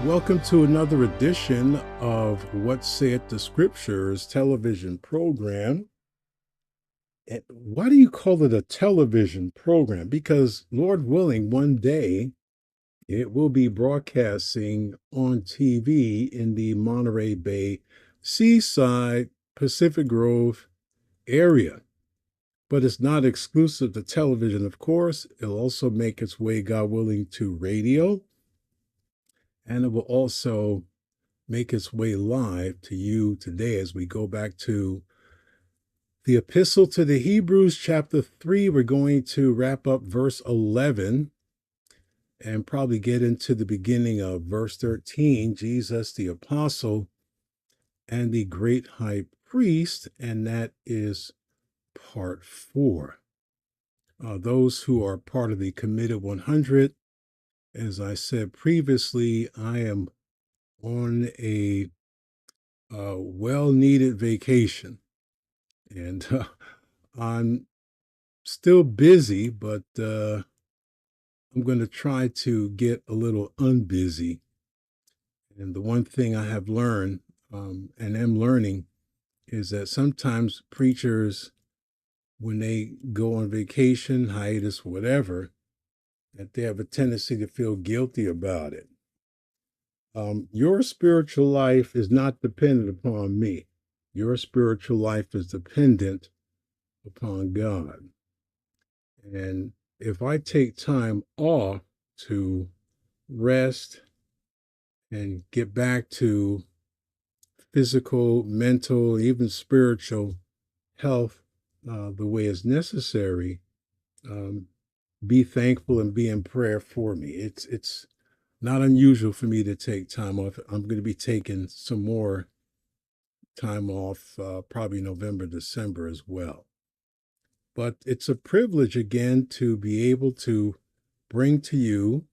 Welcome to another edition of What Saith the Scriptures television program. And why do you call it a television program? Because, Lord willing, one day it will be broadcasting on TV in the Monterey Bay, Seaside, Pacific Grove area. But it's not exclusive to television, of course. It'll also make its way, God willing, to radio. And it will also make its way live to you today as we go back to the Epistle to the Hebrews, chapter 3. We're going to wrap up verse 11 and probably get into the beginning of verse 13, Jesus the Apostle and the Great High Priest, and that is part 4. Those who are part of the Committed 100, as I said previously, I am on a well-needed vacation. And I'm still busy, but I'm going to try to get a little unbusy. And the one thing I have learned and am learning is that sometimes preachers, when they go on vacation, hiatus, whatever, that they have a tendency to feel guilty about it. Your spiritual life is not dependent upon me. Your spiritual life is dependent upon God. And if I take time off to rest and get back to physical, mental, even spiritual health the way is necessary, be thankful and be in prayer for me. It's not unusual for me to take time off. I'm going to be taking some more time off, probably November, December as well. But it's a privilege again to be able to bring to you,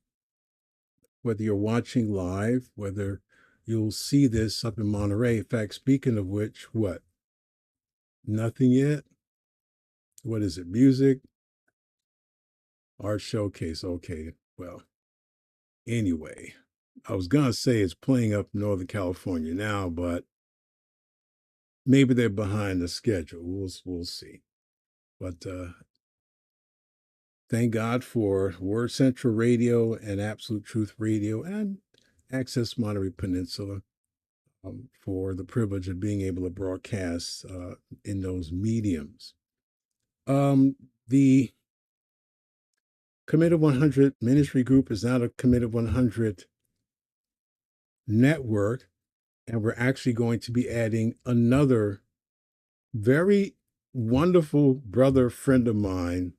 whether you're watching live, whether you'll see this up in Monterey. In fact, speaking of which, what? Nothing yet? What is it? Music? Art showcase. Okay. Well, anyway, I was going to say it's playing up in Northern California now, but maybe they're behind the schedule. We'll see. But thank God for Word Central Radio and Absolute Truth Radio and Access Monterey Peninsula for the privilege of being able to broadcast in those mediums. The Committed 100 Ministry Group is now a Committed 100 network, and we're actually going to be adding another very wonderful brother friend of mine.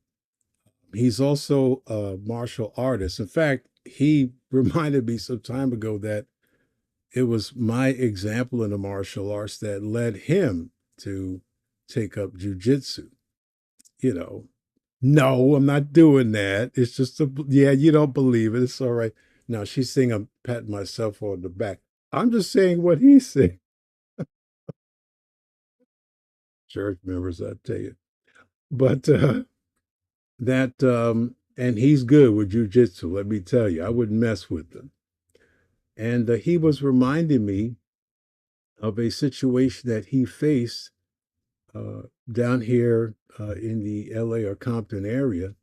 He's also a martial artist. In fact, he reminded me some time ago that it was my example in the martial arts that led him to take up jujitsu. You know, no, I'm not doing that. It's just yeah, you don't believe it. It's all right. Now she's saying I'm patting myself on the back. I'm just saying what he said. Church members, I tell you. But and he's good with jujitsu. Let me tell you, I wouldn't mess with him. And he was reminding me of a situation that he faced down here in the LA or Compton area.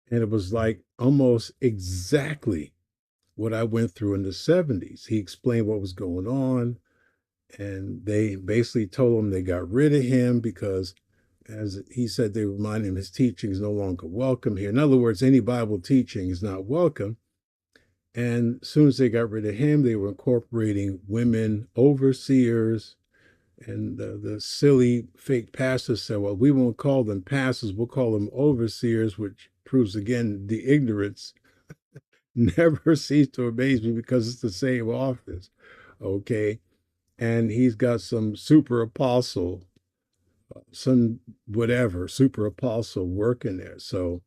And it was like almost exactly what I went through in the 70s. He explained what was going on. And they basically told him they got rid of him because, as he said, they reminded him his teaching is no longer welcome here. In other words, any Bible teaching is not welcome. And as soon as they got rid of him, they were incorporating women overseers. And the silly fake pastors said, well, we won't call them pastors, we'll call them overseers, which proves again the ignorance never ceased to amaze me because it's the same office. Okay. And he's got some super apostle, some whatever, super apostle working there. So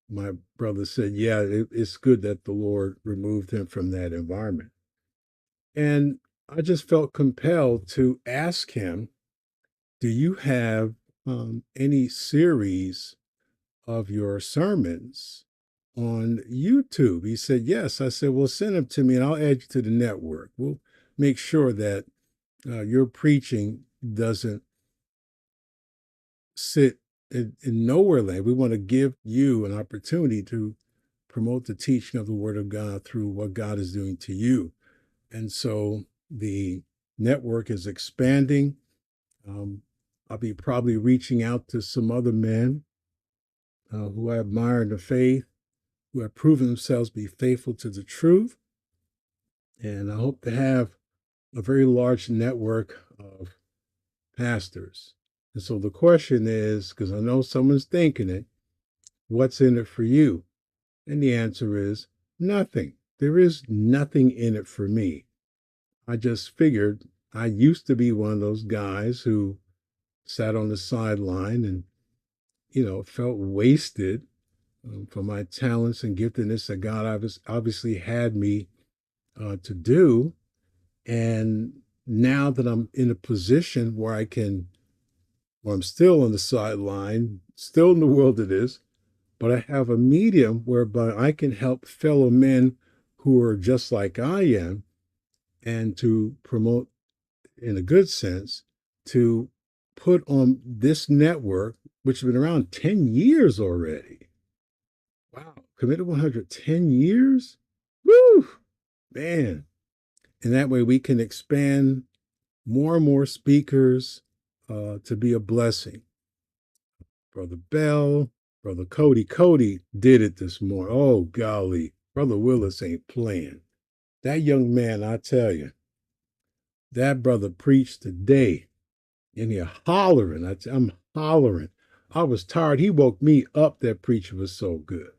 my brother said, yeah, it's good that the Lord removed him from that environment. And I just felt compelled to ask him, do you have any series of your sermons on YouTube. He said, yes. I said, well, send them to me and I'll add you to the network. We'll make sure that your preaching doesn't sit in nowhere land. We want to give you an opportunity to promote the teaching of the Word of God through what God is doing to you. And so the network is expanding. I'll be probably reaching out to some other men who I admire in the faith, who have proven themselves to be faithful to the truth. And I hope to have a very large network of pastors. And so the question is, because I know someone's thinking it, what's in it for you? And the answer is nothing. There is nothing in it for me. I just figured I used to be one of those guys who sat on the sideline and, felt wasted for my talents and giftedness that God obviously had me to do. And now that I'm in a position where I'm still on the sideline, still in the wilderness, but I have a medium whereby I can help fellow men who are just like I am and to promote, in a good sense, to put on this network, which has been around 10 years already. Wow. Committed 110 years? Woo! Man. And that way we can expand more and more speakers to be a blessing. Brother Bell, Brother Cody. Cody did it this morning. Oh, golly. Brother Willis ain't playing. That young man, I tell you, that brother preached today. And you're hollering. I'm hollering. I was tired. He woke me up. That preacher was so good.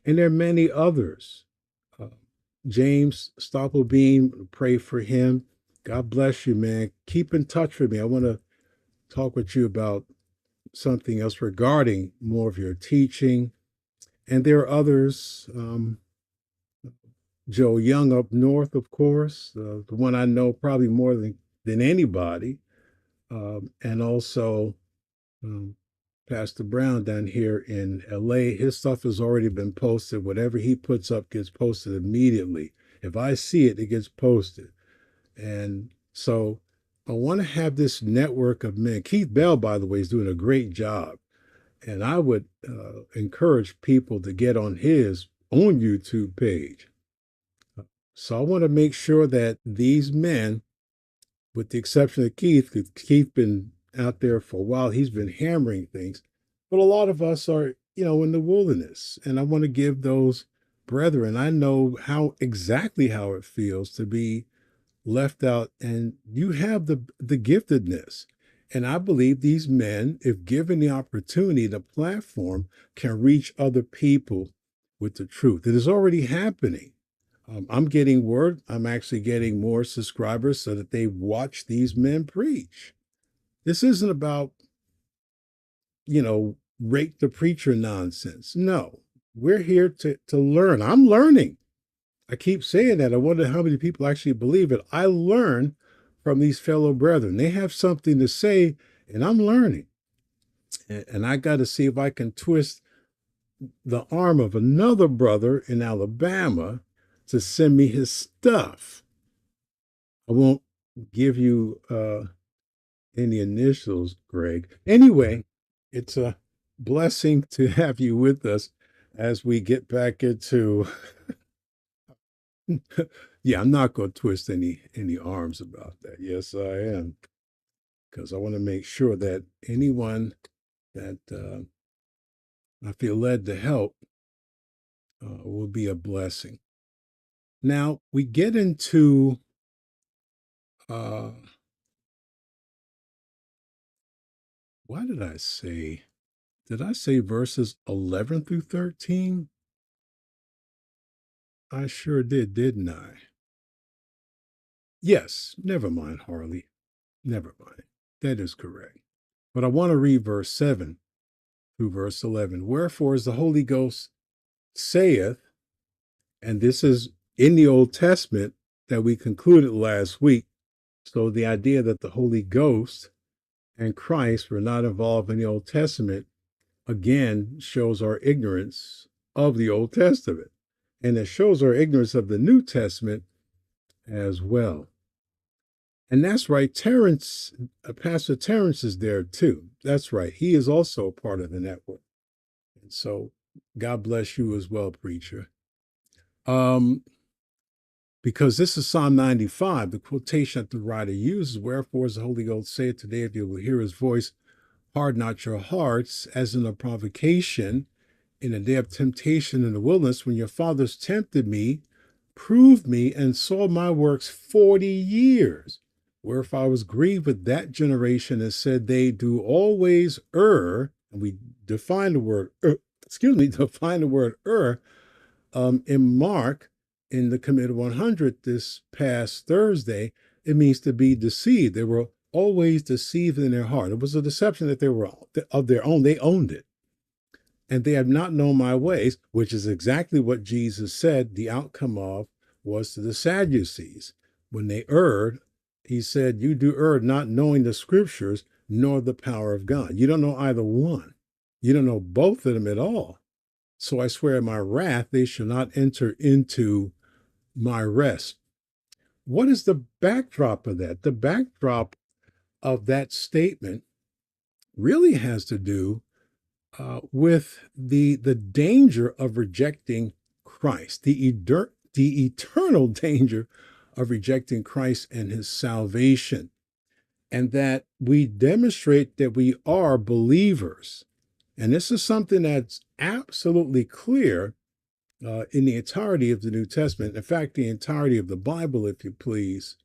And there are many others. Uh, James Stoppelbeam, pray for him. God bless you, man. Keep in touch with me. I want to talk with you about something else regarding more of your teaching. And there are others. Joe Young up north, of course, the one I know probably more than anybody. And also Pastor Brown down here in LA. His stuff has already been posted. Whatever he puts up gets posted immediately. If I see it, it gets posted. And so I want to have this network of men. Keith Bell, by the way, is doing a great job. And I would encourage people to get on his own YouTube page. So I want to make sure that these men, with the exception of Keith, because Keith been out there for a while, he's been hammering things. But a lot of us are, in the wilderness. And I want to give those brethren, I know exactly how it feels to be left out, and you have the giftedness. And I believe these men, if given the opportunity, the platform, can reach other people with the truth. It is already happening. I'm getting word. I'm actually getting more subscribers so that they watch these men preach. This isn't about, rate the preacher nonsense. No, we're here to learn. I'm learning. I keep saying that. I wonder how many people actually believe it. I learn from these fellow brethren. They have something to say, and I'm learning. And I got to see if I can twist the arm of another brother in Alabama to send me his stuff. I won't give you any initials, Greg. Anyway, it's a blessing to have you with us as we get back into yeah, I'm not going to twist any arms about that. Yes, I am, because I want to make sure that anyone that I feel led to help will be a blessing. Now we get into what did I say? Did I say verses 11 through 13? I sure did, didn't I? Yes, never mind, Harley. Never mind. That is correct. But I want to read verse 7 through verse 11. Wherefore, as the Holy Ghost saith, and this is in the Old Testament that we concluded last week. So the idea that the Holy Ghost and Christ were not involved in the Old Testament, again, shows our ignorance of the Old Testament. And it shows our ignorance of the New Testament as well. And that's right. Pastor Terrence is there too. That's right. He is also a part of the network. And so God bless you as well, preacher. Because this is Psalm 95, the quotation that the writer uses, wherefore as the Holy Ghost saith today, if you will hear his voice, harden not your hearts, as in a provocation, in a day of temptation in the wilderness, when your fathers tempted me, proved me, and saw my works 40 years. Wherefore I was grieved with that generation and said, they do always err. And we define the word err in Mark, in the Committed 100 this past Thursday. It means to be deceived. They were always deceived in their heart. It was a deception that they were of their own. They owned it. And they have not known my ways, which is exactly what Jesus said the outcome of was to the Sadducees. When they erred, he said, you do err not knowing the scriptures nor the power of God. You don't know either one. You don't know both of them at all. So I swear in my wrath, they shall not enter into my rest. What is the backdrop of that? The backdrop of that statement really has to do with the danger of rejecting Christ, the eternal danger of rejecting Christ and his salvation, and that we demonstrate that we are believers. And this is something that's absolutely clear in the entirety of the New Testament, in fact, the entirety of the Bible, if you please,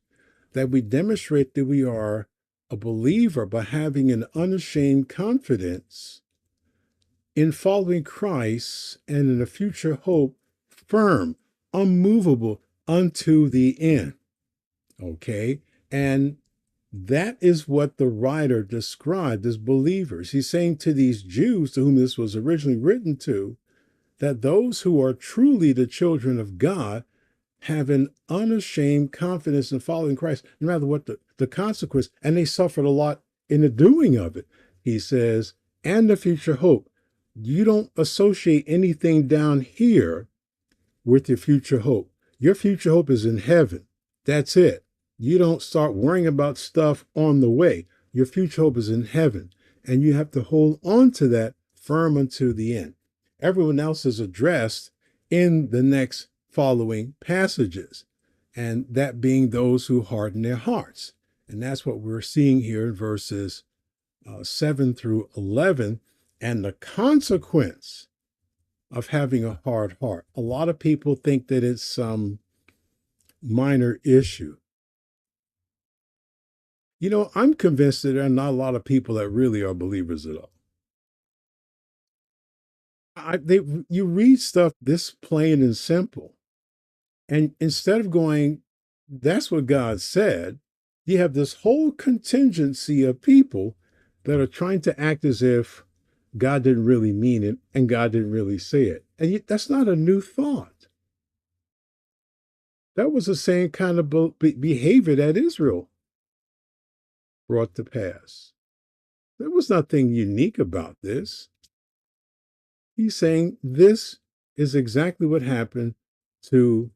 that we demonstrate that we are a believer by having an unashamed confidence in following Christ and in a future hope, firm, unmovable unto the end. Okay? And that is what the writer described as believers. He's saying to these Jews to whom this was originally written to, that those who are truly the children of God have an unashamed confidence in following Christ, no matter what the consequence, and they suffered a lot in the doing of it. He says, and the future hope. You don't associate anything down here with your future hope. Your future hope is in heaven. That's it. You don't start worrying about stuff on the way. Your future hope is in heaven, and you have to hold on to that firm unto the end. Everyone else is addressed in the next following passages, and that being those who harden their hearts. And that's what we're seeing here in verses 7 through 11, and the consequence of having a hard heart. A lot of people think that it's some minor issue. You know, I'm convinced that there are not a lot of people that really are believers at all. You read stuff this plain and simple, and instead of going, that's what God said, you have this whole contingency of people that are trying to act as if God didn't really mean it and God didn't really say it. And that's not a new thought. That was the same kind of behavior that Israel brought to pass. There was nothing unique about this. He's saying this is exactly what happened to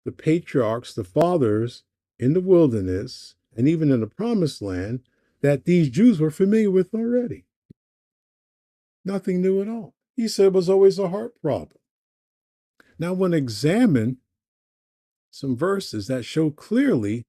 the patriarchs, the fathers in the wilderness, and even in the promised land, that these Jews were familiar with already. Nothing new at all. He said it was always a heart problem. Now, I want to examine some verses that show clearly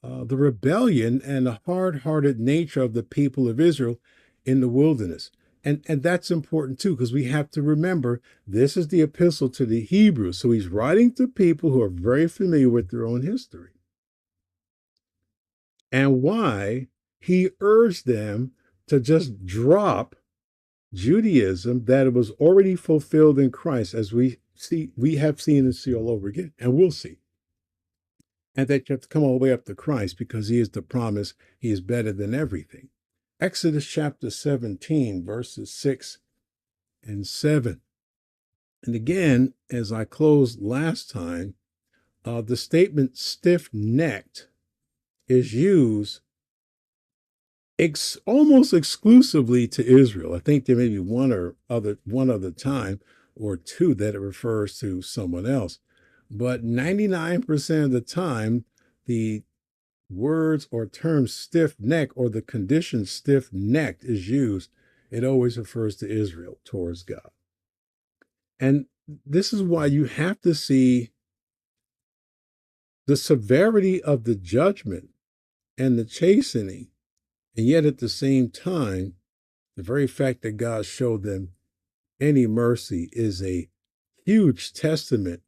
the rebellion and the hard-hearted nature of the people of Israel in the wilderness. And that's important too, because we have to remember this is the epistle to the Hebrews. So he's writing to people who are very familiar with their own history. And why he urged them to just drop Judaism, that it was already fulfilled in Christ, as we have seen and see all over again, and we'll see. And that you have to come all the way up to Christ because he is the promise. He is better than everything. Exodus chapter 17, verses 6 and 7. And again, as I closed last time, the statement stiff-necked is used almost exclusively to Israel. I think there may be one other time or two that it refers to someone else. But 99% of the time, the words or terms stiff neck or the condition stiff necked is used, it always refers to Israel towards God. And this is why you have to see the severity of the judgment and the chastening, and yet at the same time, the very fact that God showed them any mercy is a huge testament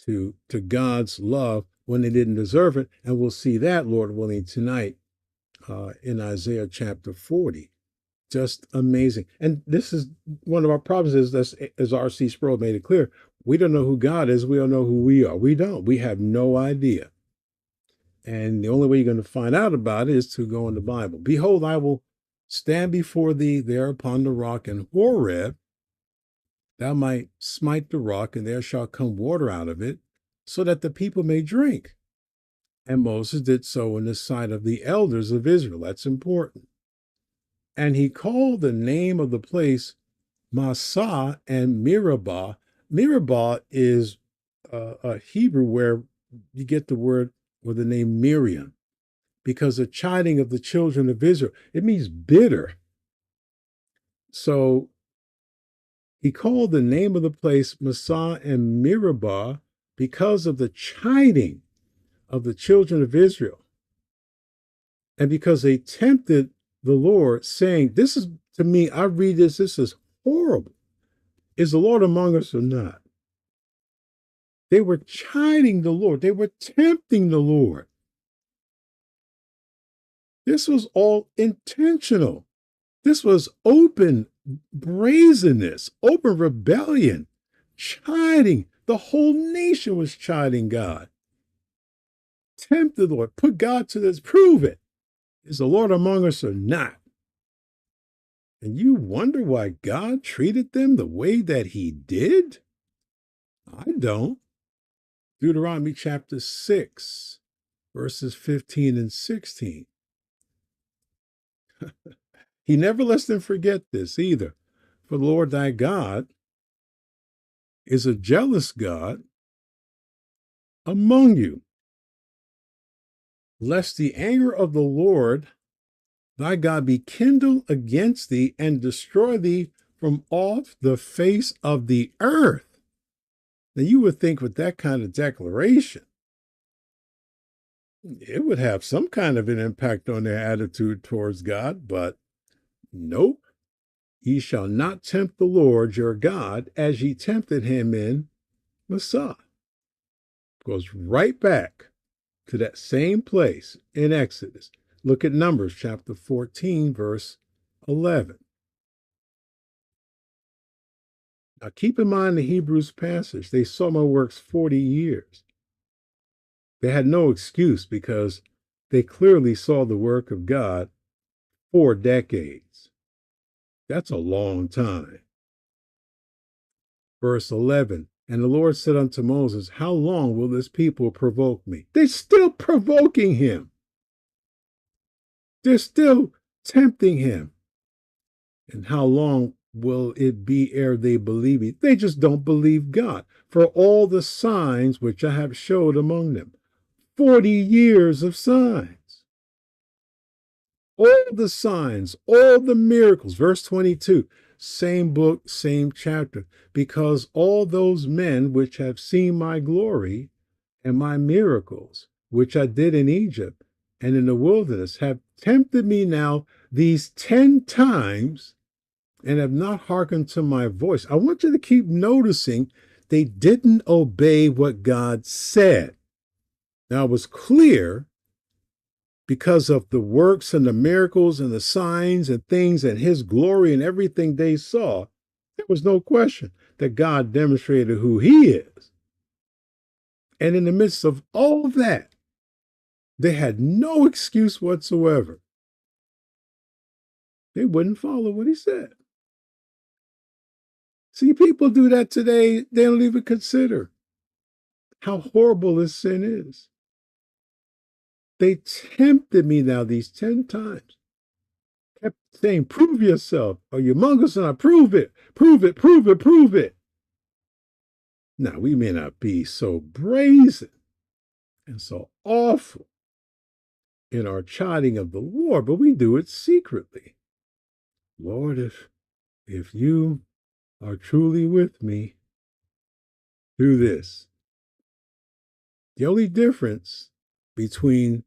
to God's love when they didn't deserve it. And we'll see that, Lord willing, tonight in Isaiah chapter 40. Just amazing. And this is one of our problems is this, as R.C. Sproul made it clear, we don't know who God is. We don't know who we are. We don't. We have no idea. And the only way you're going to find out about it is to go in the Bible. Behold, I will stand before thee there upon the rock in Horeb. Thou might smite the rock, and there shall come water out of it, so that the people may drink. And Moses did so in the sight of the elders of Israel. That's important. And he called the name of the place Massah and Meribah. Meribah is a Hebrew where you get the word or the name Miriam, because the chiding of the children of Israel, it means bitter. So he called the name of the place Massah and Meribah because of the chiding of the children of Israel. And because they tempted the Lord, saying, this is, to me, I read this is horrible. Is the Lord among us or not? They were chiding the Lord. They were tempting the Lord. This was all intentional. This was open brazenness, open rebellion, chiding. The whole nation was chiding God. Tempt the Lord, put God to this, prove it. Is the Lord among us or not? And you wonder why God treated them the way that he did? I don't. Deuteronomy chapter 6, verses 15 and 16. He never lets them forget this either. For the Lord thy God is a jealous God among you, lest the anger of the Lord thy God be kindled against thee and destroy thee from off the face of the earth. Now you would think with that kind of declaration, it would have some kind of an impact on their attitude towards God, but nope. Ye shall not tempt the Lord your God as ye tempted him in Massah. Goes right back to that same place in Exodus. Look at Numbers chapter 14, verse 11. Now keep in mind the Hebrews passage. They saw my works 40 years. They had no excuse because they clearly saw the work of God 4 decades. That's a long time. Verse 11, and the Lord said unto Moses, how long will this people provoke me? They're still provoking him. They're still tempting him. And how long will it be ere they believe me? They just don't believe God for all the signs which I have showed among them. 40 years of signs. All the signs, all the miracles. Verse 22, same book, same chapter. Because all those men which have seen my glory and my miracles, which I did in Egypt and in the wilderness, have tempted me now these 10 times and have not hearkened to my voice. I want you to keep noticing they didn't obey what God said. Now, it was clear because of the works and the miracles and the signs and things and his glory and everything they saw, there was no question that God demonstrated who he is. And in the midst of all that, they had no excuse whatsoever. They wouldn't follow what he said. See, people do that today. They don't even consider how horrible this sin is. They tempted me now these 10 times. Kept saying, prove yourself. Are you among us? And I prove it, prove it, prove it, prove it. Now, we may not be so brazen and so awful in our chiding of the Lord, but we do it secretly. Lord, if you are truly with me, do this. The only difference between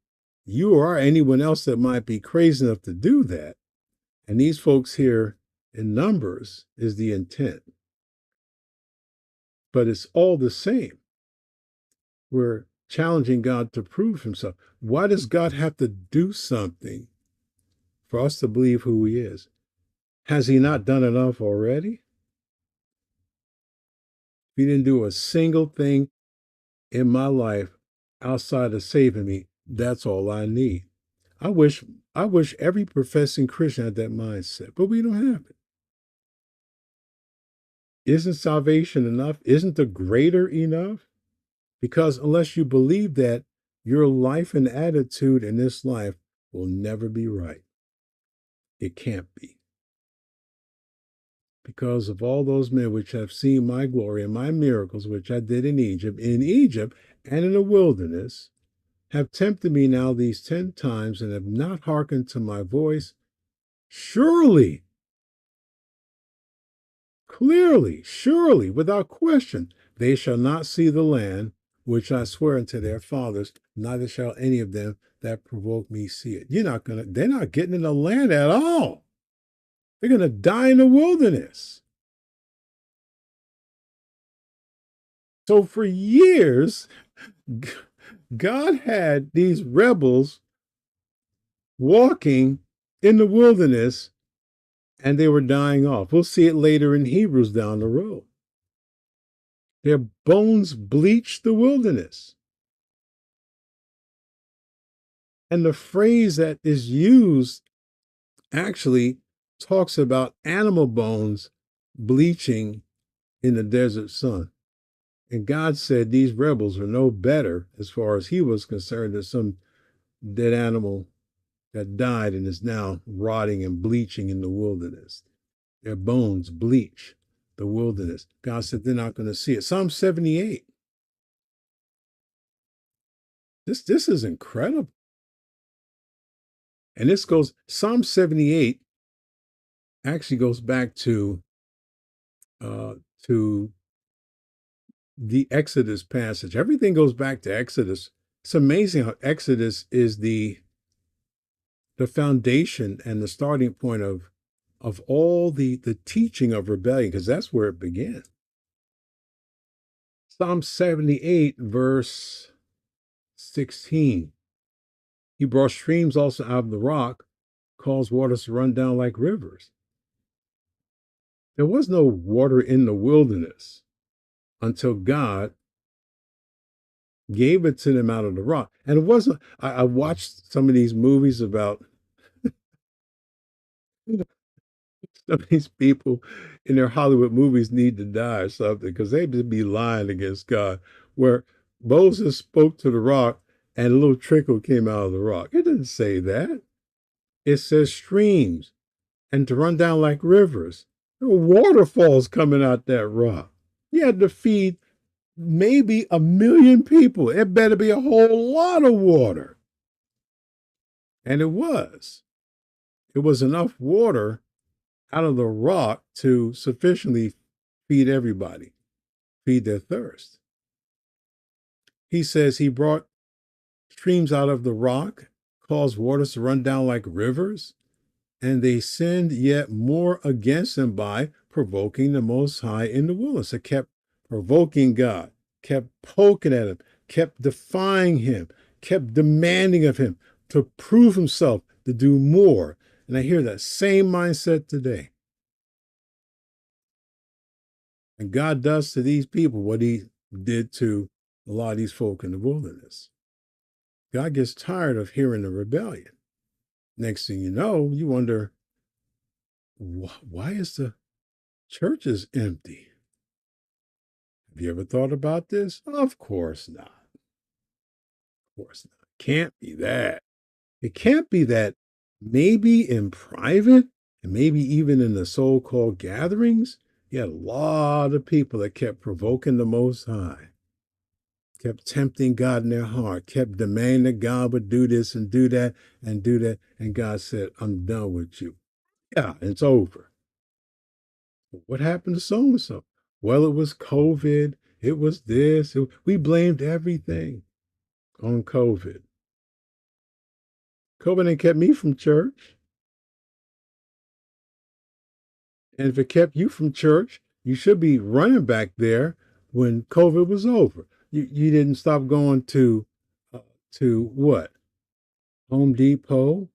you or anyone else that might be crazy enough to do that and these folks here in Numbers is the intent. But it's all the same. We're challenging God to prove himself. Why does God have to do something for us to believe who he is? Has he not done enough already? He didn't do a single thing in my life outside of saving me. That's all I need. I wish every professing Christian had that mindset, but we don't have it. Isn't salvation enough? Isn't the greater enough? Because unless you believe that, your life and attitude in this life will never be right. It can't be. Because of all those men which have seen my glory and my miracles, which I did in Egypt and in the wilderness, have tempted me now these 10 times and have not hearkened to my voice. Surely, clearly, surely, without question, they shall not see the land which I swear unto their fathers, neither shall any of them that provoke me see it. They're not getting in the land at all. They're going to die in the wilderness. So for years, God had these rebels walking in the wilderness and they were dying off. We'll see it later in Hebrews down the road. Their bones bleached the wilderness. And the phrase that is used actually talks about animal bones bleaching in the desert sun. And God said these rebels are no better, as far as he was concerned, than some dead animal that died and is now rotting and bleaching in the wilderness. Their bones bleach the wilderness. God said they're not going to see it. Psalm 78. This is incredible. And Psalm 78 actually goes back to the Exodus passage. Everything goes back to Exodus. It's amazing how Exodus is the foundation and the starting point of all the teaching of rebellion, because that's where it began. Psalm 78, verse 16. He brought streams also out of the rock, caused waters to run down like rivers. There was no water in the wilderness until God gave it to them out of the rock. And it wasn't, I watched some of these movies about some of these people in their Hollywood movies need to die or something, because they just be lying against God, where Moses spoke to the rock and a little trickle came out of the rock. It didn't say that. It says streams and to run down like rivers. There were waterfalls coming out that rock. You had to feed maybe 1 million people. It better be a whole lot of water. And it was. It was enough water out of the rock to sufficiently feed everybody, feed their thirst. He says he brought streams out of the rock, caused waters to run down like rivers, and they sinned yet more against him by provoking the Most High in the wilderness. It kept provoking God, kept poking at him, kept defying him, kept demanding of him to prove himself, to do more. And I hear that same mindset today. And God does to these people what he did to a lot of these folk in the wilderness. God gets tired of hearing the rebellion. Next thing you know, you wonder, why is the churches empty? Have you ever thought about this? Of course not. Of course not. Can't be that. It can't be that maybe in private and maybe even in the so-called gatherings, You had a lot of people that kept provoking the Most High, kept tempting God in their heart, kept demanding that God would do this and do that and do that. And God said, I'm done with you. Yeah, it's over. What happened to so-and-so? Well, it was COVID. It was this. We blamed everything on COVID. COVID ain't kept me from church. And if it kept you from church, you should be running back there when COVID was over. You didn't stop going to what? Home Depot.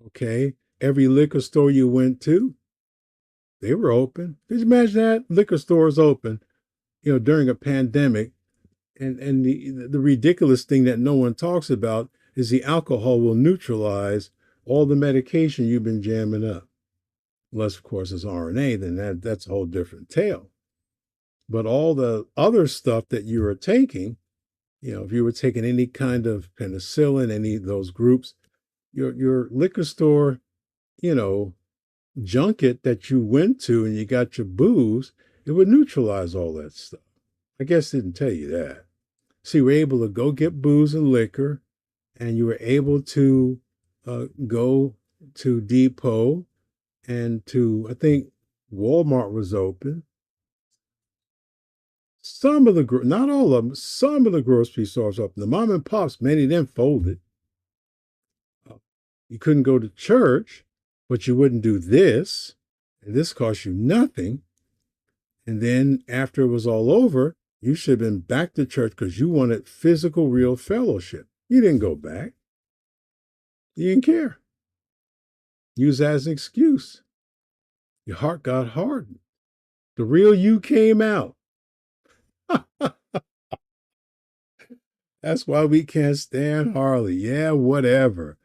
Okay. Every liquor store you went to, they were open. Could you imagine that? Liquor stores open, during a pandemic. And the ridiculous thing that no one talks about is the alcohol will neutralize all the medication you've been jamming up. Unless, of course, it's RNA, then that's a whole different tale. But all the other stuff that you were taking, if you were taking any kind of penicillin, any of those groups, your liquor store, junket that you went to and you got your booze, it would neutralize all that stuff. I guess it didn't tell you that. So you were able to go get booze and liquor, and you were able to go to Depot and I think Walmart was open. Some of not all of them, some of the grocery stores open. The mom and pops, many of them folded. You couldn't go to church, but you wouldn't do this. And this cost you nothing. And then after it was all over, you should have been back to church because you wanted physical, real fellowship. You didn't go back. You didn't care. Use that as an excuse. Your heart got hardened. The real you came out. That's why we can't stand Harley. Yeah, whatever.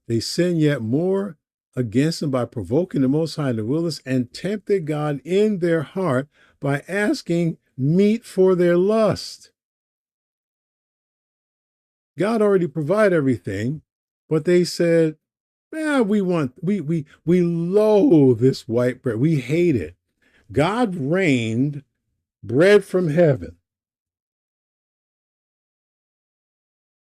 They sin yet more against him by provoking the Most High in the wilderness and tempted God in their heart by asking meat for their lust. God already provided everything, but they said, we loathe this white bread. We hate it. God rained bread from heaven.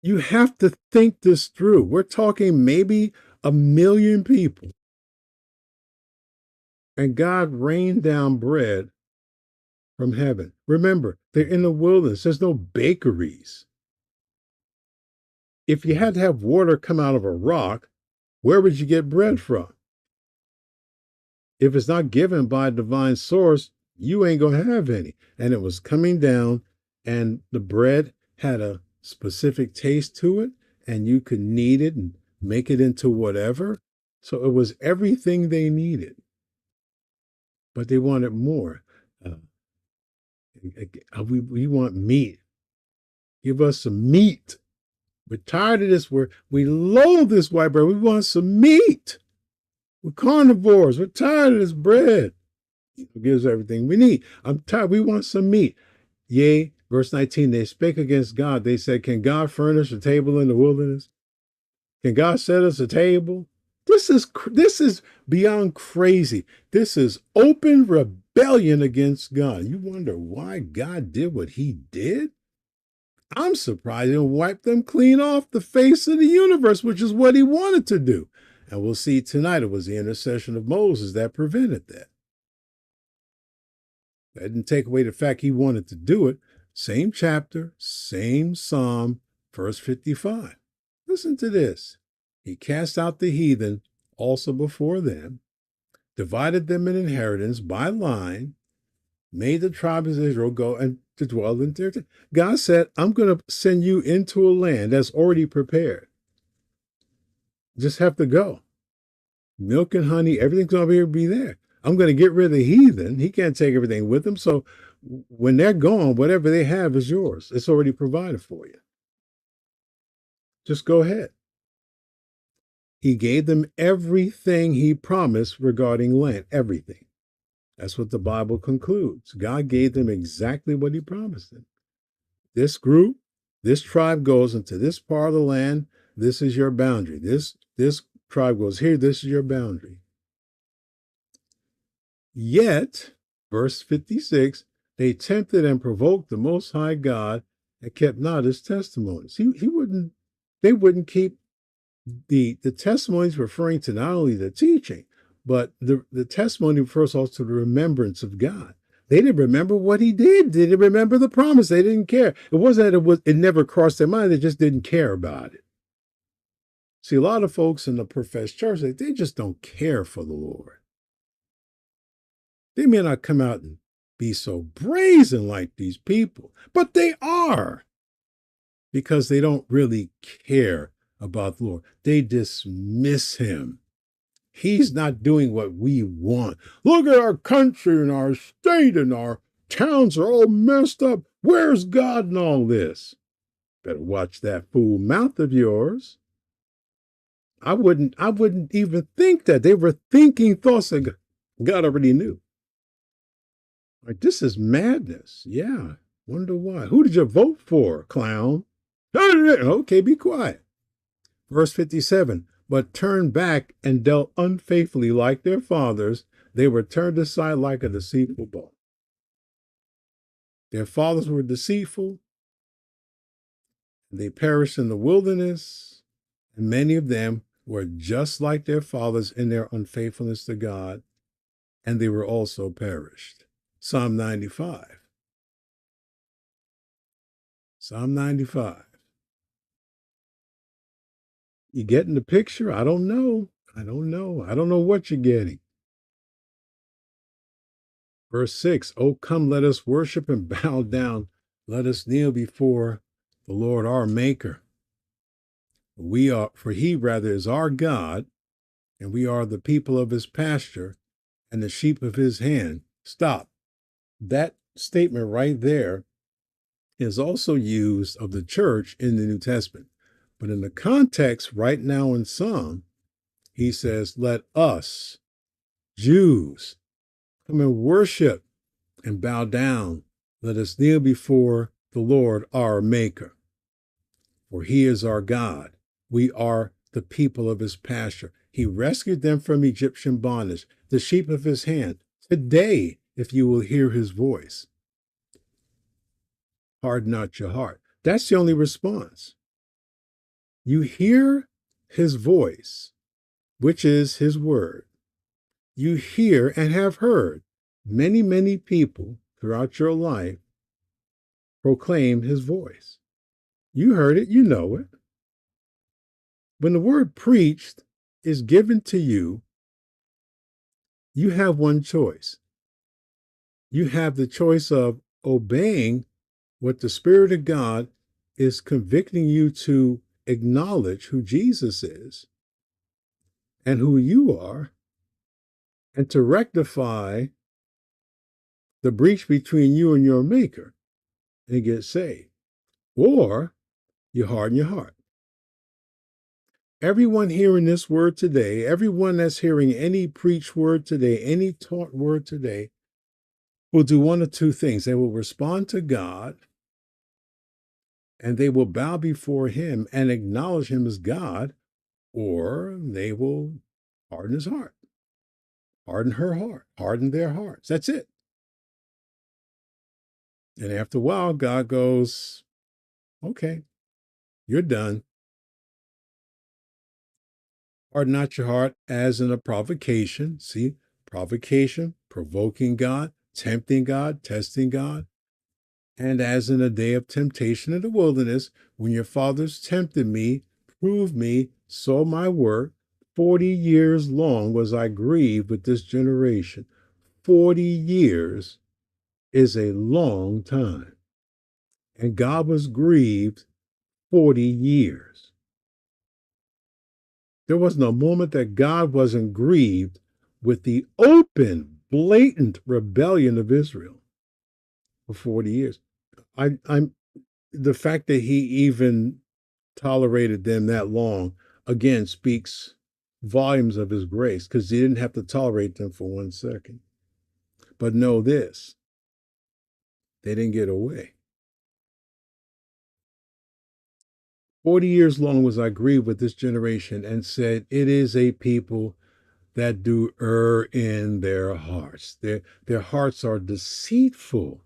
You have to think this through. We're talking maybe 1 million people. And God rained down bread from heaven. Remember, they're in the wilderness. There's no bakeries. If you had to have water come out of a rock, where would you get bread from? If it's not given by a divine source, you ain't going to have any. And it was coming down, and the bread had a specific taste to it, and you could knead it and make it into whatever. So it was everything they needed. But they wanted more. We want meat. Give us some meat. We're tired of this. We loathe this white bread. We want some meat. We're carnivores. We're tired of this bread. It gives everything we need. I'm tired. We want some meat. Yea, verse 19, they spake against God. They said, can God furnish a table in the wilderness? Can God set us a table? This is beyond crazy. This is open rebellion against God. You wonder why God did what he did? I'm surprised he didn't wipe them clean off the face of the universe, which is what he wanted to do. And we'll see tonight it was the intercession of Moses that prevented that. That didn't take away the fact he wanted to do it. Same chapter, same Psalm, verse 55. Listen to this. He cast out the heathen also before them, divided them in inheritance by line, made the tribes of Israel go and to dwell in their. God said, I'm going to send you into a land that's already prepared. Just have to go. Milk and honey, everything's going to be there. I'm going to get rid of the heathen. He can't take everything with him. So when they're gone, whatever they have is yours. It's already provided for you. Just go ahead. He gave them everything he promised regarding land, everything. That's what the Bible concludes. God gave them exactly what he promised them. This group, this tribe goes into this part of the land. This is your boundary. This tribe goes here. This is your boundary. Yet, Verse 56, they tempted and provoked the Most High God and kept not his testimonies. They wouldn't keep the testimonies, referring to not only the teaching, but the testimony refers also to the remembrance of God. They didn't remember what he did. They didn't remember the promise. They didn't care. It wasn't that it never crossed their mind. They just didn't care about it. See, a lot of folks in the professed church, they just don't care for the Lord. They may not come out and be so brazen like these people, but they are, because they don't really care about the Lord. They dismiss him. He's not doing what we want. Look at our country and our state and our towns are all messed up. Where's God in all this? Better watch that fool mouth of yours. I wouldn't even think that. They were thinking thoughts that God already knew. Like, this is madness. Yeah. Wonder why. Who did you vote for, clown? Okay, be quiet. Verse 57, but turned back and dealt unfaithfully like their fathers. They were turned aside like a deceitful bow. Their fathers were deceitful. They perished in the wilderness. And many of them were just like their fathers in their unfaithfulness to God. And they were also perished. Psalm 95. Psalm 95. You getting the picture? I don't know. I don't know what you're getting. Verse 6, oh, come, let us worship and bow down. Let us kneel before the Lord our Maker. For he rather is our God, and we are the people of his pasture and the sheep of his hand. Stop. That statement right there is also used of the church in the New Testament. But in the context right now in Psalm, he says, let us, Jews, come and worship and bow down. Let us kneel before the Lord our Maker. For he is our God. We are the people of his pasture. He rescued them from Egyptian bondage, the sheep of his hand. Today, if you will hear his voice, harden not your heart. That's the only response. You hear his voice, which is his word. You hear and have heard many, many people throughout your life proclaim his voice. You heard it, you know it. When the word preached is given to you, you have one choice. You have the choice of obeying what the Spirit of God is convicting you to acknowledge who Jesus is and who you are, and to rectify the breach between you and your Maker and get saved. Or you harden your heart. Everyone hearing this word today, everyone that's hearing any preached word today, any taught word today, will do one of two things. They will respond to God, and they will bow before him and acknowledge him as God, or they will harden his heart, harden her heart, harden their hearts. That's it. And after a while, God goes, okay, you're done. Harden not your heart as in a provocation. See, provocation, provoking God, tempting God, testing God. And as in a day of temptation in the wilderness, when your fathers tempted me, proved me, saw my work, 40 years long was I grieved with this generation. 40 years is a long time. And God was grieved 40 years. There wasn't a moment that God wasn't grieved with the open, blatant rebellion of Israel for 40 years. I'm the fact that he even tolerated them that long, again, speaks volumes of his grace, because he didn't have to tolerate them for 1 second. But know this, they didn't get away. 40 years long was I grieved with this generation and said, it is a people that do err in their hearts. Their hearts are deceitful.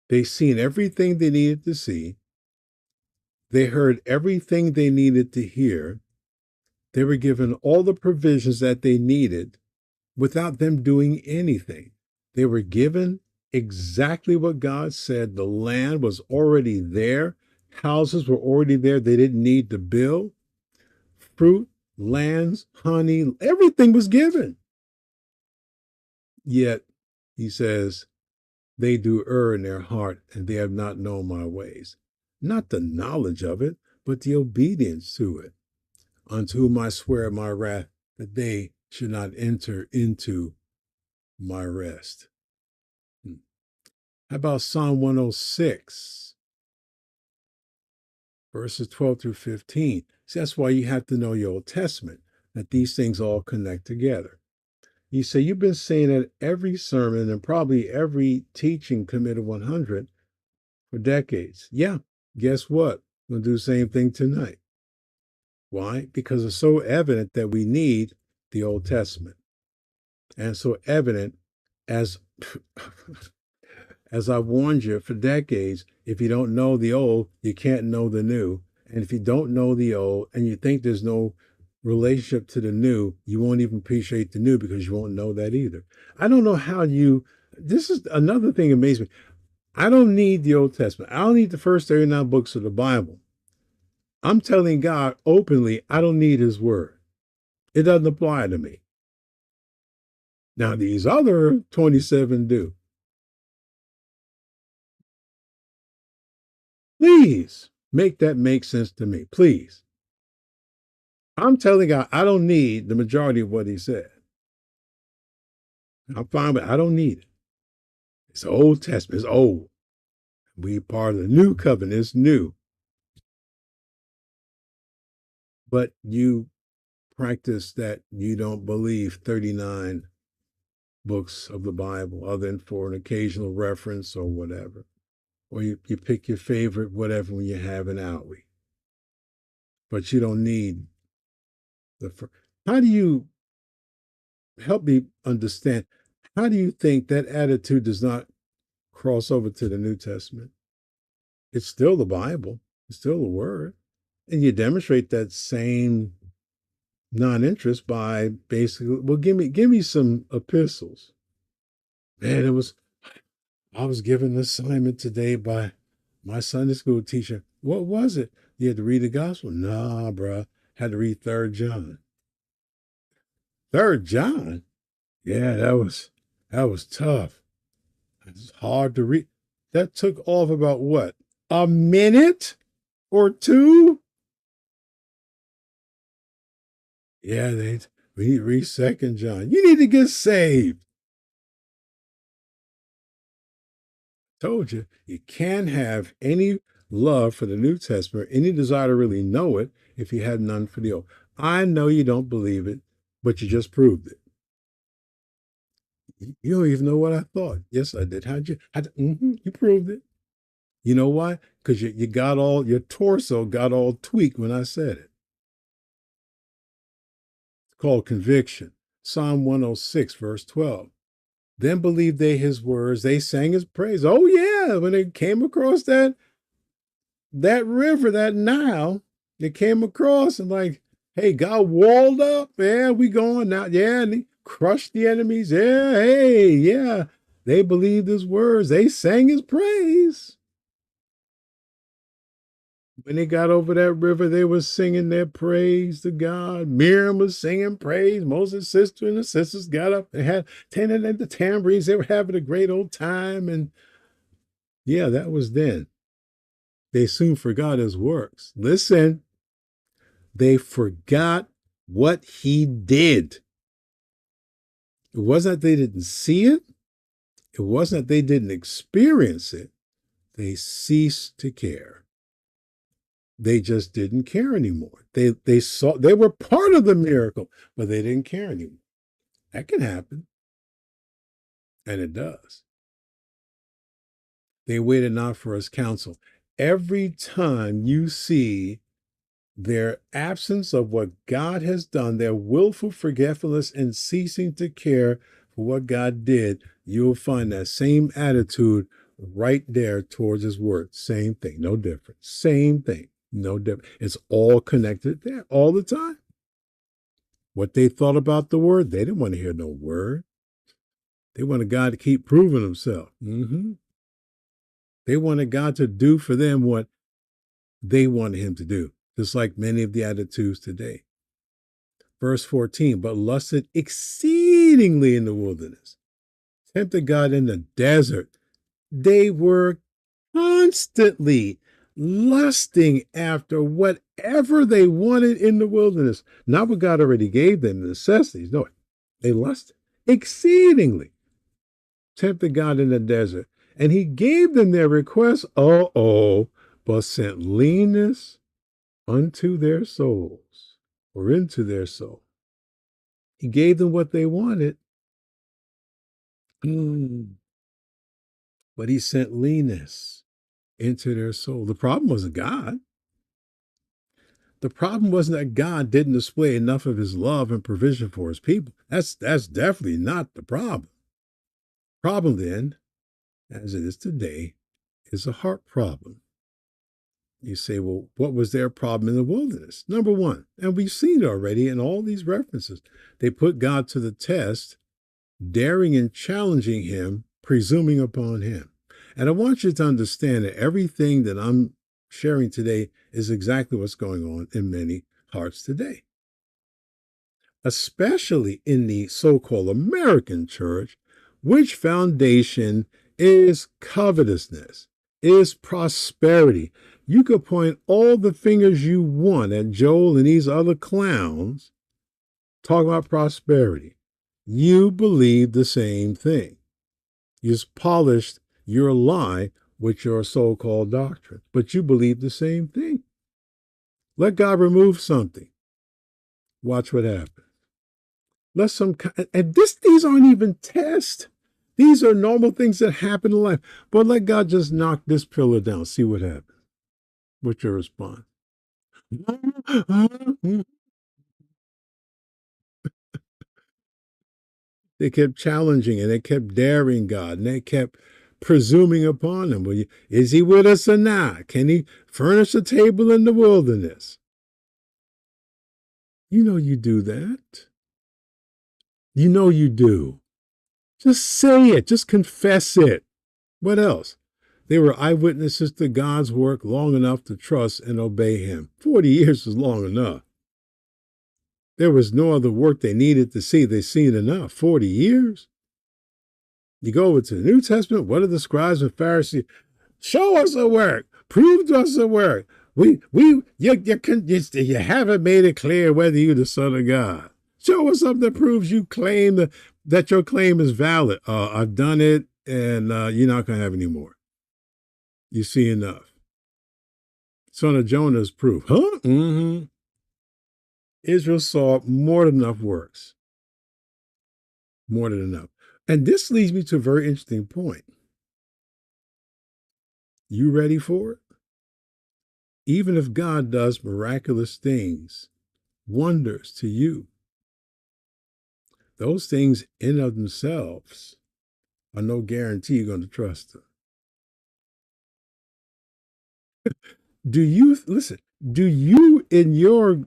They seen everything they needed to see. They heard everything they needed to hear. They were given all the provisions that they needed without them doing anything. They were given exactly what God said. The land was already there. Houses were already there. They didn't need to build. Fruit, lands, honey, everything was given. Yet, he says, they do err in their heart, and they have not known my ways. Not the knowledge of it, but the obedience to it. Unto whom I swear my wrath, that they should not enter into my rest. How about Psalm 106, verses 12 through 15? See, that's why you have to know your Old Testament, that these things all connect together. You say, you've been saying that every sermon and probably every teaching committed 100 for decades. Yeah, guess what? I'm going to do the same thing tonight. Why? Because it's so evident that we need the Old Testament. And so evident as as I warned you for decades, if you don't know the old, you can't know the new. And if you don't know the old and you think there's no relationship to the new, you won't even appreciate the new because you won't know that either. I don't know how this is another thing that amazes me. I don't need the Old Testament. I don't need the first 39 books of the Bible. I'm telling God openly, I don't need his word. It doesn't apply to me. Now, these other 27 do. Please make that make sense to me. Please. I'm telling God, I don't need the majority of what he said. I'm fine, but I don't need it. It's the Old Testament. It's old. We part of the new covenant. It's new. But you practice that you don't believe 39 books of the Bible other than for an occasional reference or whatever. Or you pick your favorite whatever when you have an outreach. But you don't need how do you help me understand? How do you think that attitude does not cross over to the New Testament? It's still the Bible. It's still the word. And you demonstrate that same non-interest by basically, well, give me some epistles. Man, I was given an assignment today by my Sunday school teacher. What was it? You had to read the gospel? Nah, bro. Had to read 3rd John. 3rd John? Yeah, that was tough. It's hard to read. That took off about what? A minute or two? Yeah, we need to read 2nd John. You need to get saved. Told you, you can't have any love for the New Testament, any desire to really know it, if you had none for the Old. I know you don't believe it, but you just proved it. You don't even know what I thought. Yes, I did. You proved it. You know why? Because you got your torso got all tweaked when I said it. It's called conviction. Psalm 106, verse 12. Then believed they his words. They sang his praise. Oh, yeah. When they came across that river, that Nile, they came across and like, hey, God walled up. Yeah, we going now. Yeah, and he crushed the enemies. Yeah, hey, yeah. They believed his words. They sang his praise. When they got over that river, they were singing their praise to God. Miriam was singing praise. Moses' sister and the sisters got up and had tended at the tambourines. They were having a great old time. And yeah, that was then. They soon forgot his works. Listen, they forgot what he did. It wasn't that they didn't see it. It wasn't that they didn't experience it. They ceased to care. They just didn't care anymore. They were part of the miracle, but they didn't care anymore. That can happen. And it does. They waited not for his counsel. Every time you see Their absence of what God has done, their willful forgetfulness and ceasing to care for what God did, you'll find that same attitude right there towards his word. Same thing, no different. Same thing, no different. It's all connected there all the time. What they thought about the word, they didn't want to hear no word. They wanted God to keep proving himself. They wanted God to do for them what they wanted him to do, just like many of the attitudes today. Verse 14, but lusted exceedingly in the wilderness, tempted God in the desert. They were constantly lusting after whatever they wanted in the wilderness. Not what God already gave them, the necessities. No, they lusted exceedingly. Tempted God in the desert. And he gave them their request, but sent leanness unto their souls, or into their soul. He gave them what they wanted, but he sent leanness into their soul. The problem wasn't God. The problem wasn't that God didn't display enough of his love and provision for his people. That's definitely not the problem. Problem then, as it is today, is a heart problem. You say, well, what was their problem in the wilderness? Number one, and we've seen it already in all these references, they put God to the test, daring and challenging him, presuming upon him. And I want you to understand that everything that I'm sharing today is exactly what's going on in many hearts today, especially in the so-called American church, which foundation is covetousness, is prosperity. You could point all the fingers you want at Joel and these other clowns talking about prosperity. You believe the same thing. You just polished your lie with your so-called doctrine, but you believe the same thing. Let God remove something. Watch what happens. These aren't even tests. These are normal things that happen in life. But let God just knock this pillar down. See what happens. What's your response? They kept challenging and they kept daring God and they kept presuming upon him. Well, is he with us or not? Can he furnish a table in the wilderness? You know you do that. You know you do. Just say it. Just confess it. What else? They were eyewitnesses to God's work long enough to trust and obey him. 40 years is long enough. There was no other work they needed to see. They've seen enough. 40 years? You go over to the New Testament, what are the scribes and Pharisees? Show us the work. Prove to us the work. You haven't made it clear whether you're the Son of God. Show us something that proves you claim that your claim is valid. I've done it, and you're not going to have any more. You see enough. Son of Jonah's proof. Huh? Israel saw more than enough works. More than enough. And this leads me to a very interesting point. You ready for it? Even if God does miraculous things, wonders to you, those things in and of themselves are no guarantee you're going to trust them. Do you in your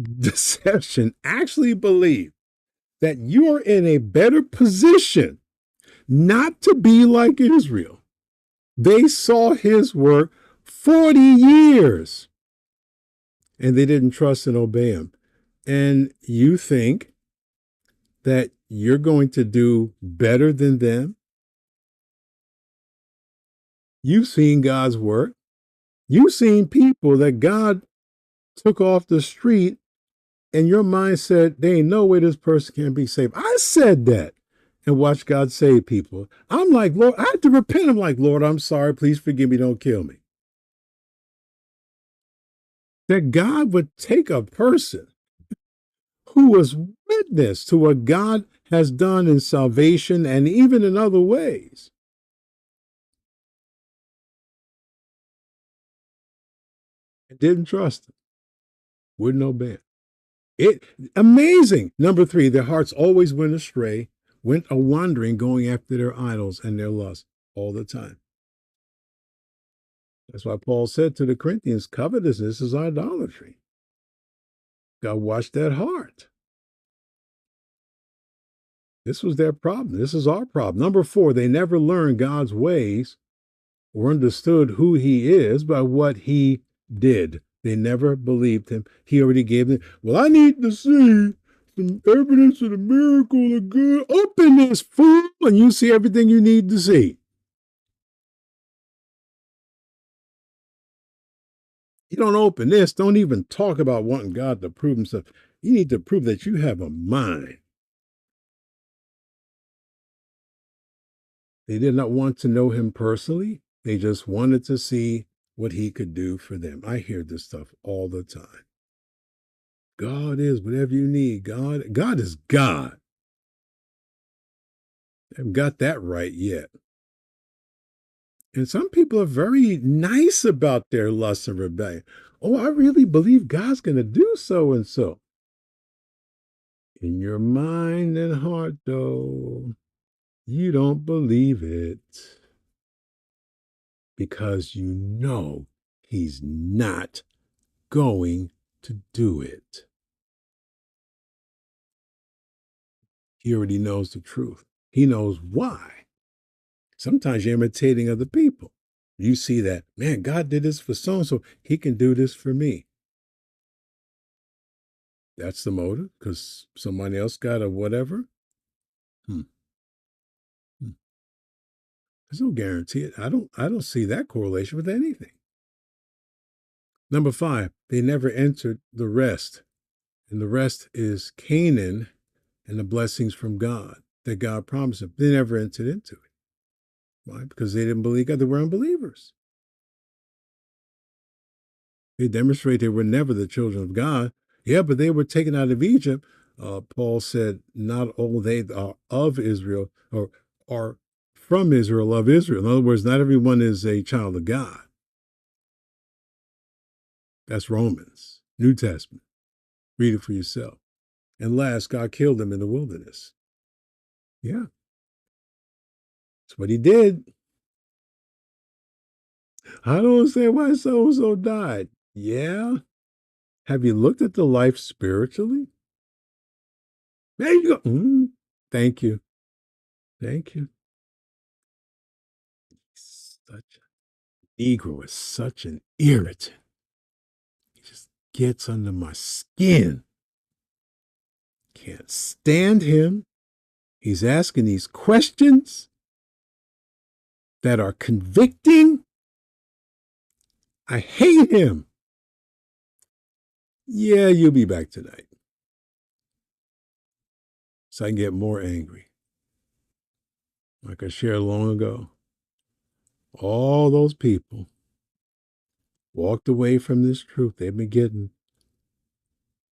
deception actually believe that you're in a better position not to be like Israel? They saw his work 40 years and they didn't trust and obey him. And you think that you're going to do better than them? You've seen God's work. You've seen people that God took off the street and your mind said, there ain't no way this person can be saved. I said that and watched God save people. I'm like, Lord, I had to repent. I'm like, Lord, I'm sorry. Please forgive me. Don't kill me. That God would take a person who was witness to what God has done in salvation and even in other ways, and didn't trust him. Wouldn't obey. It amazing. Number 3, their hearts always went astray, went a wandering, going after their idols and their lusts all the time. That's why Paul said to the Corinthians, covetousness is idolatry. God watch that heart. This was their problem. This is our problem. Number 4, they never learned God's ways or understood who he is by what he did. They never believed him. He already gave them, well, I need to see some evidence of the miracle of God. Open this, fool, and you see everything you need to see. You don't open this. Don't even talk about wanting God to prove himself. You need to prove that you have a mind. They did not want to know him personally. They just wanted to see what he could do for them. I hear this stuff all the time. God is whatever you need. God is God. I haven't got that right yet. And some people are very nice about their lust and rebellion. Oh, I really believe God's going to do so and so. In your mind and heart, though, you don't believe it because you know he's not going to do it. He already knows the truth. He knows why. Sometimes you're imitating other people. You see that, man, God did this for so-and-so. He can do this for me. That's the motive, because somebody else got a whatever. There's no guarantee. I don't see that correlation with anything. Number 5, they never entered the rest. And the rest is Canaan and the blessings from God that God promised them. They never entered into it. Why? Because they didn't believe God. They were unbelievers. They demonstrate they were never the children of God. Yeah, but they were taken out of Egypt. Paul said, not all they are of Israel or are from Israel of Israel. In other words, not everyone is a child of God. That's Romans, New Testament. Read it for yourself. And last, God killed them in the wilderness. Yeah. That's what he did. I don't understand why so-and-so died. Yeah. Have you looked at the life spiritually? There you go. Thank you. Thank you. Such a Negro is such an irritant. He just gets under my skin. Can't stand him. He's asking these questions that are convicting. I hate him. Yeah, you'll be back tonight. So I can get more angry. Like I shared long ago, all those people walked away from this truth they've been getting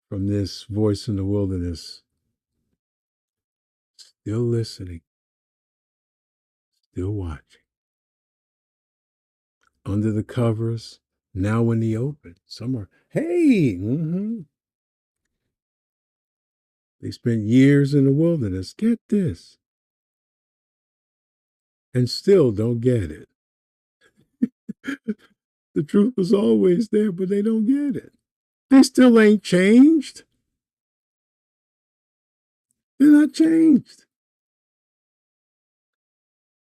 from this voice in the wilderness, still listening, still watching. Under the covers, now in the open. Some are, hey, They spent years in the wilderness. Get this. And still don't get it. The truth was always there, but they don't get it. They still ain't changed. They're not changed.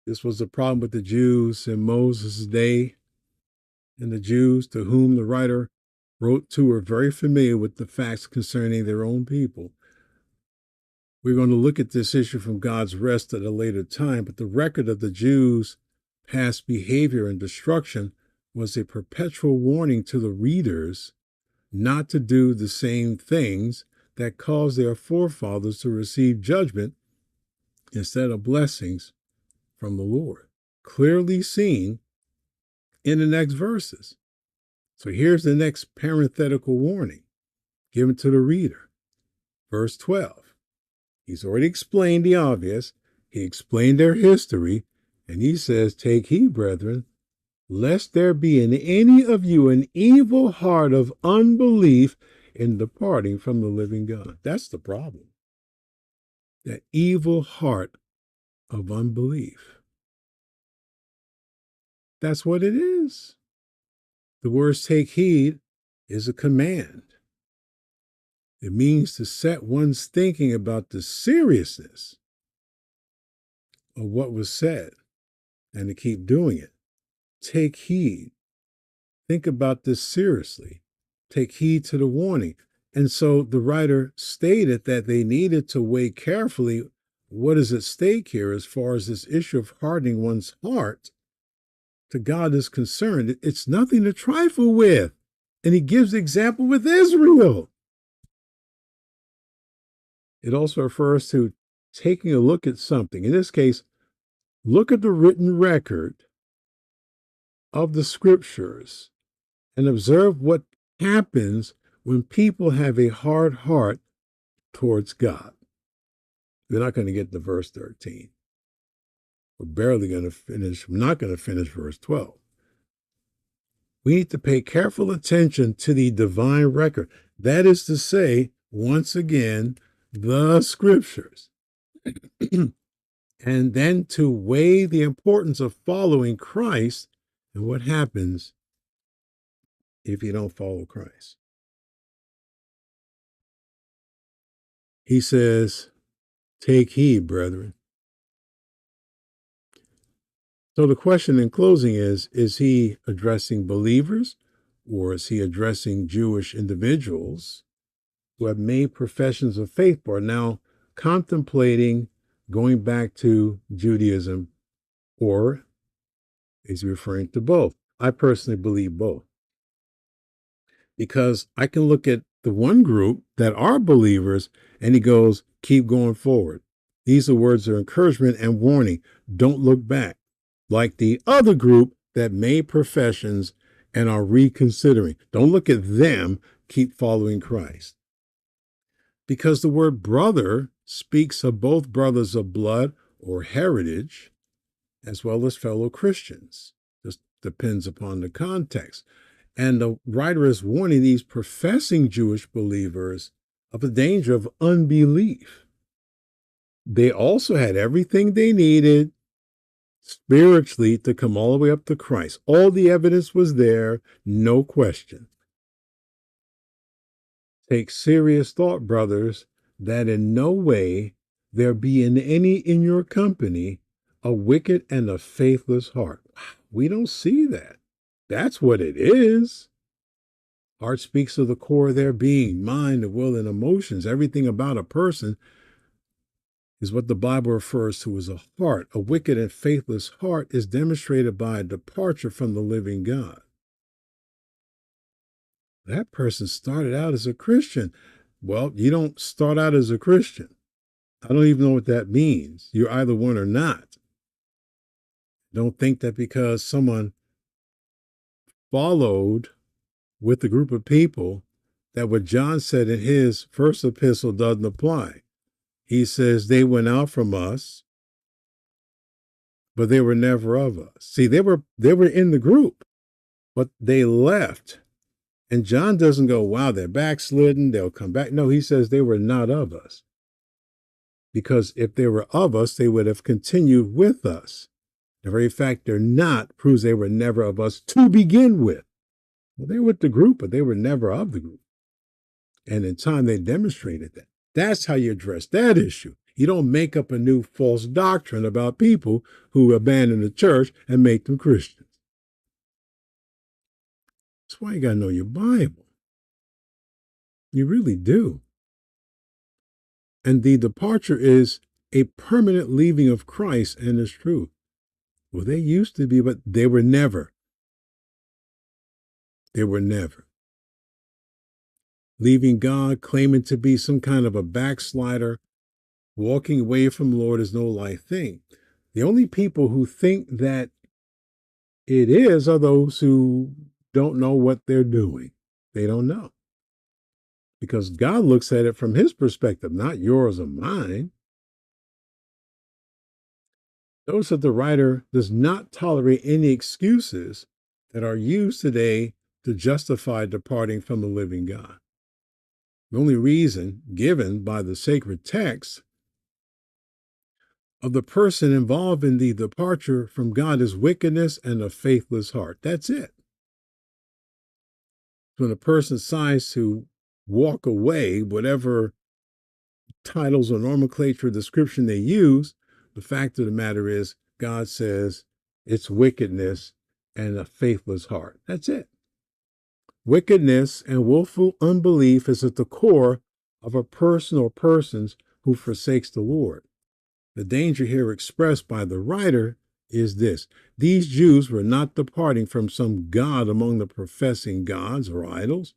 This was the problem with the Jews in Moses' day. And the Jews to whom the writer wrote to were very familiar with the facts concerning their own people. We're going to look at this issue from God's rest at a later time, but the record of the Jews' past behavior and destruction was a perpetual warning to the readers not to do the same things that caused their forefathers to receive judgment instead of blessings from the Lord, clearly seen in the next verses. So here's the next parenthetical warning given to the reader. Verse 12. He's already explained the obvious. He explained their history, and he says, take heed, brethren, lest there be in any of you an evil heart of unbelief in departing from the living God. That's the problem. That evil heart of unbelief. That's what it is. The words take heed is a command. It means to set one's thinking about the seriousness of what was said and to keep doing it. Take heed. Think about this seriously. Take heed to the warning. And so the writer stated that they needed to weigh carefully what is at stake here as far as this issue of hardening one's heart to God is concerned. It's nothing to trifle with. And he gives the example with Israel. It also refers to taking a look at something. In this case, look at the written record of the scriptures and observe what happens when people have a hard heart towards God. We're not going to get to verse 13. We're barely going to finish. I'm not going to finish verse 12. We need to pay careful attention to the divine record. That is to say, once again, the scriptures. And then to weigh the importance of following Christ and what happens if you don't follow Christ. He says, take heed, brethren. So the question in closing is he addressing believers or is he addressing Jewish individuals who have made professions of faith but are now contemplating going back to Judaism, or is he referring to both? I personally believe both. Because I can look at the one group that are believers and he goes, keep going forward. These are words of encouragement and warning. Don't look back. Like the other group that made professions and are reconsidering. Don't look at them. Keep following Christ. Because the word brother speaks of both brothers of blood or heritage, as well as fellow Christians. Just depends upon the context. And the writer is warning these professing Jewish believers of the danger of unbelief. They also had everything they needed spiritually to come all the way up to Christ. All the evidence was there, no question. Take serious thought, brothers, that in no way there be in any in your company a wicked and a faithless heart. We don't see that. That's what it is. Heart speaks of the core of their being, mind, the will, and emotions. Everything about a person is what the Bible refers to as a heart. A wicked and faithless heart is demonstrated by a departure from the living God. That person started out as a Christian. Well, you don't start out as a Christian. I don't even know what that means. You're either one or not. Don't think that because someone followed with a group of people that what John said in his first epistle doesn't apply. He says they went out from us, but they were never of us. See, they were in the group, but they left. And John doesn't go, wow, they're backslidden, they'll come back. No, he says they were not of us. Because if they were of us, they would have continued with us. The very fact they're not proves they were never of us to begin with. Well, they were with the group, but they were never of the group. And in time, they demonstrated that. That's how you address that issue. You don't make up a new false doctrine about people who abandon the church and make them Christians. That's why you got to know your Bible. You really do. And the departure is a permanent leaving of Christ and his truth. Well, they used to be, but they were never. They were never. Leaving God, claiming to be some kind of a backslider, walking away from the Lord is no light thing. The only people who think that it is are those who don't know what they're doing. They don't know. Because God looks at it from his perspective, not yours or mine. Notice that the writer does not tolerate any excuses that are used today to justify departing from the living God. The only reason given by the sacred text of the person involved in the departure from God is wickedness and a faithless heart. That's it. When a person decides to walk away, whatever titles or nomenclature or description they use, the fact of the matter is God says it's wickedness and a faithless heart. That's it. Wickedness and willful unbelief is at the core of a person or persons who forsakes the Lord. The danger here expressed by the writer is this: these Jews were not departing from some god among the professing gods or idols,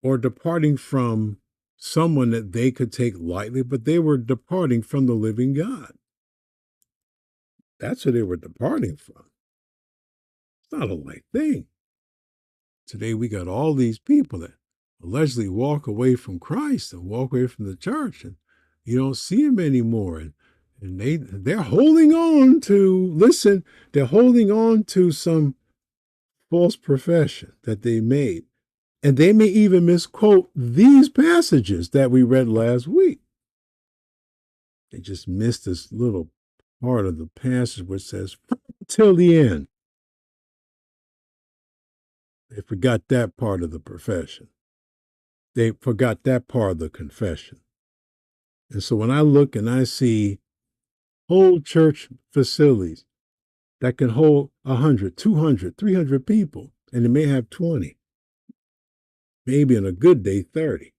or departing from someone that they could take lightly, but they were departing from the living God. That's who they were departing from. It's not a light thing. Today we got all these people that allegedly walk away from Christ and walk away from the church, and you don't see them anymore. And they're holding on to, listen, they're holding on to some false profession that they made. And they may even misquote these passages that we read last week. They just missed this little part of the passage which says, till the end. They forgot that part of the profession. They forgot that part of the confession. And so when I look and I see whole church facilities that can hold 100, 200, 300 people, and it may have 20, maybe on a good day, 30.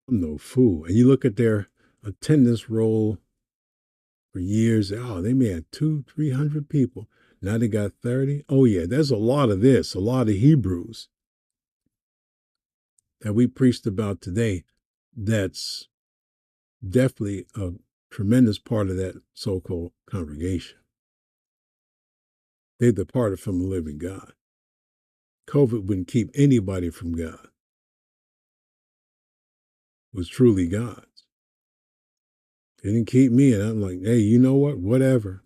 I'm no fool. And you look at their attendance roll for years. Oh, they may have 200, 300 people. Now they got 30. Oh, yeah, there's a lot of this, a lot of Hebrews that we preached about today. That's definitely a tremendous part of that so-called congregation. They departed from the living God. COVID wouldn't keep anybody from God. It was truly God's. It didn't keep me, and I'm like, hey, you know what? Whatever.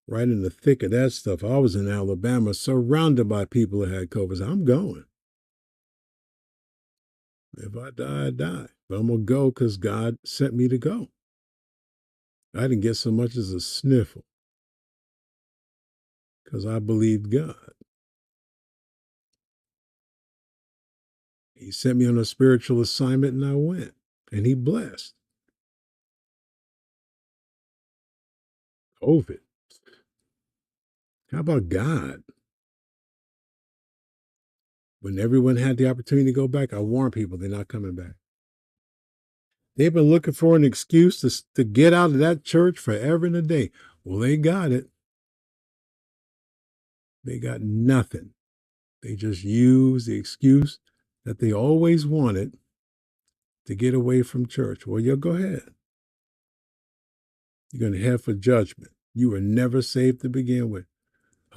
Right in the thick of that stuff. I was in Alabama, surrounded by people that had COVID. So I'm going. If I die, I die. But I'm going to go because God sent me to go. I didn't get so much as a sniffle because I believed God. He sent me on a spiritual assignment and I went. And he blessed. COVID. How about God? When everyone had the opportunity to go back, I warned people they're not coming back. They've been looking for an excuse to get out of that church forever and a day. Well, they got it. They got nothing. They just use the excuse that they always wanted to get away from church. Well, you go ahead. You're going to head for judgment. You were never saved to begin with.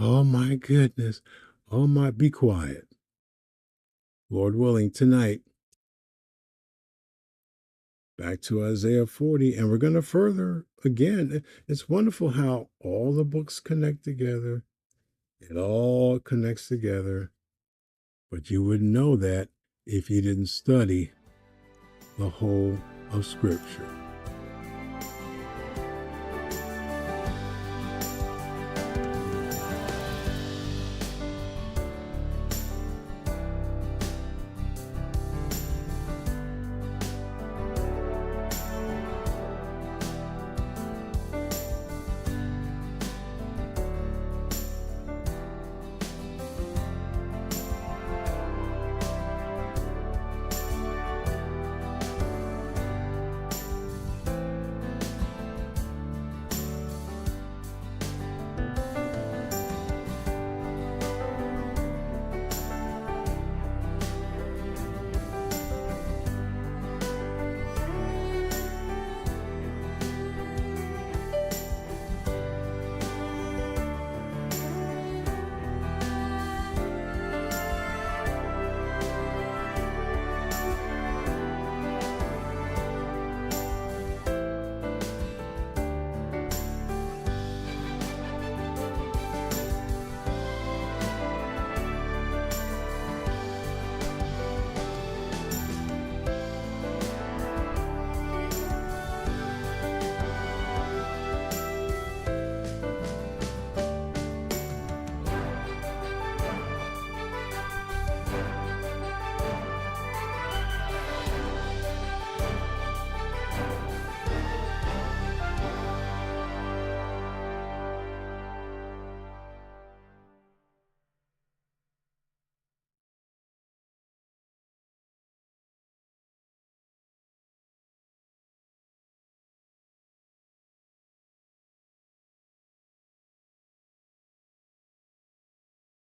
Oh, my goodness. Oh, my, be quiet. Lord willing, tonight, back to Isaiah 40, and we're going to further again. It's wonderful how all the books connect together. It all connects together, but you wouldn't know that if you didn't study the whole of Scripture.